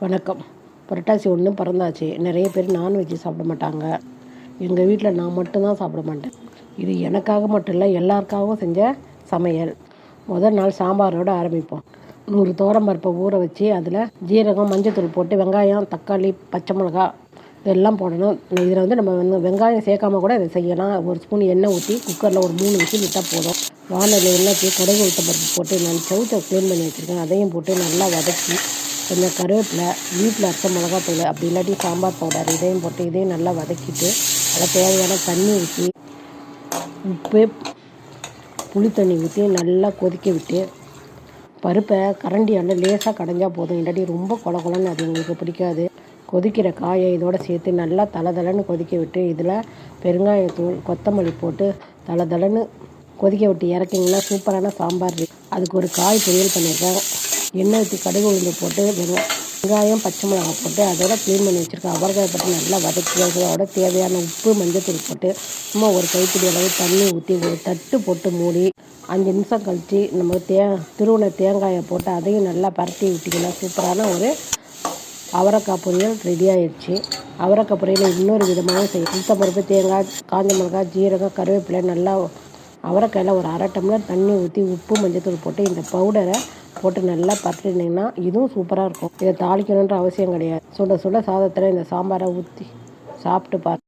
வணக்கம். புரட்டாசி 1 பிறந்தாச்சு. நிறைய பேர் நான்வெஜ் சாப்பிட மாட்டாங்க. எங்கள் வீட்டில் நான் மட்டும்தான் சாப்பிட மாட்டேன். இது எனக்காக மட்டும் இல்லை, எல்லாருக்காகவும் செஞ்ச சமையல். முதல் நாள் சாம்பாரோடு ஆரம்பிப்போம். 100 துவரம்பருப்பை ஊற வச்சு அதில் ஜீரகம், மஞ்சத்தூள் போட்டு வெங்காயம், தக்காளி, பச்சை மிளகா இதெல்லாம் போடணும். இதில் நம்ம வெங்காயம் சேர்க்காம கூட இதை செய்யலாம். ஒரு ஸ்பூன் எண்ணெய் ஊற்றி குக்கரில் ஒரு 3 விசில் விட்டால் போதும். வானலில் எண்ணெய் கடுகு உளுத்தம்பருப்பு போட்டு நான் சவுச்சை க்ளீன் பண்ணி வச்சுருக்கேன். அதையும் போட்டு நல்லா வதக்கி கொஞ்சம் கருவேப்பிலை, வீட்டில் அரைச்ச மிளகாத்தூள், அப்படி இல்லாட்டி சாம்பார் பவுடர் இதையும் போட்டு இதையும் நல்லா வதக்கிட்டு அதில் தேவையான தண்ணி ஊற்றி உப்பு, புளி தண்ணி ஊற்றி நல்லா கொதிக்க விட்டு பருப்பை கரண்டியால் லேசாக கடைஞ்சா போதும். இல்லாட்டி ரொம்ப கொல கொலன்னு அது எங்களுக்கு பிடிக்காது. கொதிக்கிற காயை இதோடு சேர்த்து நல்லா தளன்னு கொதிக்க விட்டு இதில் பெருங்காயத்தூள், கொத்தமல்லி போட்டு தளன்னு கொதிக்க விட்டு இறக்கிங்கன்னா சூப்பரான சாம்பார். அதுக்கு ஒரு காய் பொரியல் பண்ணியிருக்கேன். எண்ணெய் ஊற்றி கடுகு உளுந்து போட்டு வெங்காயம், பச்சை மிளகாய் போட்டு அதோட க்ளீன் பண்ணி வச்சுருக்கேன். அவரைக்காய் போட்டு நல்லா வதக்கி அதோட தேவையான உப்பு, மஞ்சத்தூள் போட்டு சும்மா ஒரு கைப்பிடி அளவு தண்ணி ஊற்றி ஒரு தட்டு போட்டு மூடி 5 நிமிஷம் கழித்து நம்ம திருவுண தேங்காயை போட்டு அதையும் நல்லா பரட்டி விட்டிங்கன்னா சூப்பரான ஒரு அவரைக்காய் பொரியல் ரெடி ஆகிடுச்சு. அவரைக்காய் பொரியல் இன்னொரு விதமாகவும் செய்யும். உளுத்தம்பருப்பு, தேங்காய், காஞ்ச மிளகாய், ஜீரகம், கருவேப்பிலை நல்லா அவரைக்காயில் ஒரு 1/2 டம்ளர் தண்ணி ஊற்றி உப்பு, மஞ்சத்தூள் போட்டு இந்த பவுடரை போட்டு நல்லா பரட்டினீங்கன்னா இதுவும் சூப்பராக இருக்கும். இதை தாளிக்கணுன்ற அவசியம் கிடையாது. சுட சுட சாதத்தில் இந்த சாம்பாரை ஊற்றி சாப்பிட்டு பாரு.